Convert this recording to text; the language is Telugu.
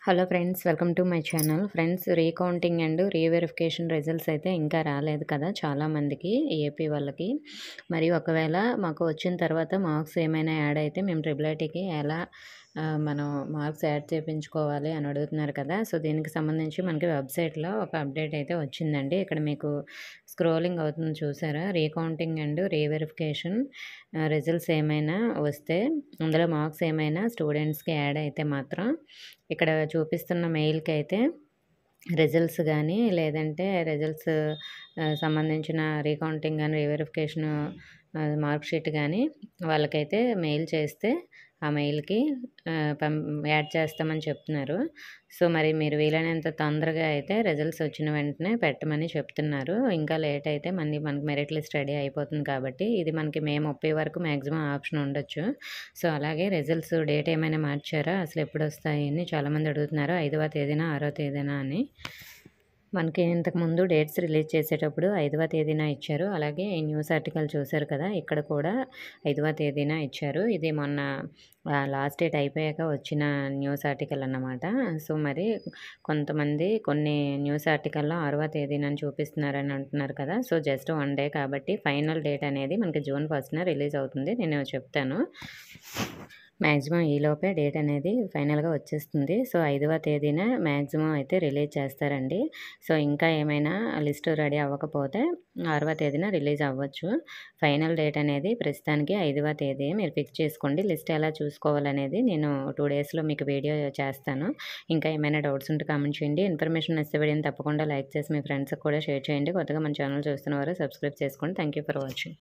Hello friends, welcome to my channel. Friends, recounting and reverification results అయితే ఇంకా రాలేదు కదా చాలామందికి, ఏపీ వాళ్ళకి. మరి ఒకవేళ మాకు వచ్చిన తర్వాత మార్క్స్ ఏమైనా యాడ్ అయితే మేము ట్రిపుల్ ఐటీకి ఎలా మనం మార్క్స్ యాడ్ చేయించుకోవాలి అని అడుగుతున్నారు కదా. సో దీనికి సంబంధించి మనకి వెబ్సైట్లో ఒక అప్డేట్ అయితే వచ్చిందండి. ఇక్కడ మీకు స్క్రోలింగ్ అవుతుంది చూసారా, రీకౌంటింగ్ అండ్ రీవెరిఫికేషన్ రిజల్ట్స్ ఏమైనా వస్తే, అందులో మార్క్స్ ఏమైనా స్టూడెంట్స్కి యాడ్ అయితే మాత్రం ఇక్కడ చూపిస్తున్న మెయిల్కి అయితే రిజల్ట్స్ కానీ, లేదంటే రిజల్ట్స్ సంబంధించిన రీకౌంటింగ్ కానీ రీవెరిఫికేషన్ మార్క్ షీట్ కానీ వాళ్ళకైతే మెయిల్ చేస్తే ఆ మెయిల్కి యాడ్ చేస్తామని చెప్తున్నారు. సో మరి మీరు వీలైనంత తొందరగా అయితే రిజల్ట్స్ వచ్చిన వెంటనే పెట్టమని చెప్తున్నారు. ఇంకా లేట్ అయితే మనకి మెరిట్ లిస్ట్ రెడీ అయిపోతుంది కాబట్టి ఇది మనకి మే 30 వరకు మ్యాక్సిమం ఆప్షన్ ఉండొచ్చు. సో అలాగే రిజల్ట్స్ డేట్ ఏమైనా మార్చారా, అసలు ఎప్పుడు వస్తాయి అని చాలామంది అడుగుతున్నారు. 5వ తేదీన 6వ తేదీన అని. మనకి ఇంతకుముందు డేట్స్ రిలీజ్ చేసేటప్పుడు 5వ తేదీన ఇచ్చారు. అలాగే ఈ న్యూస్ ఆర్టికల్ చూశారు కదా, ఇక్కడ కూడా 5వ తేదీన ఇచ్చారు. ఇది మొన్న లాస్ట్ డేట్ అయిపోయాక వచ్చిన న్యూస్ ఆర్టికల్ అన్నమాట. సో మరి కొంతమంది కొన్ని న్యూస్ ఆర్టికల్లో 6వ తేదీన చూపిస్తున్నారని అంటున్నారు కదా. సో జస్ట్ 1 డే కాబట్టి ఫైనల్ డేట్ అనేది మనకి జూన్ 1న రిలీజ్ అవుతుంది. నేను చెప్తాను, మ్యాక్సిమం ఈలోపే డేట్ అనేది ఫైనల్గా వచ్చేస్తుంది. సో 5వ తేదీన మ్యాక్సిమం అయితే రిలీజ్ చేస్తారండి. సో ఇంకా ఏమైనా లిస్ట్ రెడీ అవ్వకపోతే 6వ తేదీన రిలీజ్ అవ్వచ్చు. ఫైనల్ డేట్ అనేది ప్రస్తుతానికి 5వ తేదీ మీరు ఫిక్స్ చేసుకోండి. లిస్ట్ ఎలా చూసుకోవాలనేది నేను 2 డేస్లో మీకు వీడియో చేస్తాను. ఇంకా ఏమైనా డౌట్స్ ఉంటే కామెంట్ చేయండి. ఇన్ఫర్మేషన్ నచ్చితే వీడియోని తప్పకుండా లైక్ చేసి మీ ఫ్రెండ్స్కి కూడా షేర్ చేయండి. కొత్తగా మన ఛానల్ చూస్తున్న వారు సబ్స్క్రైబ్ చేసుకోండి. Thank you for watching.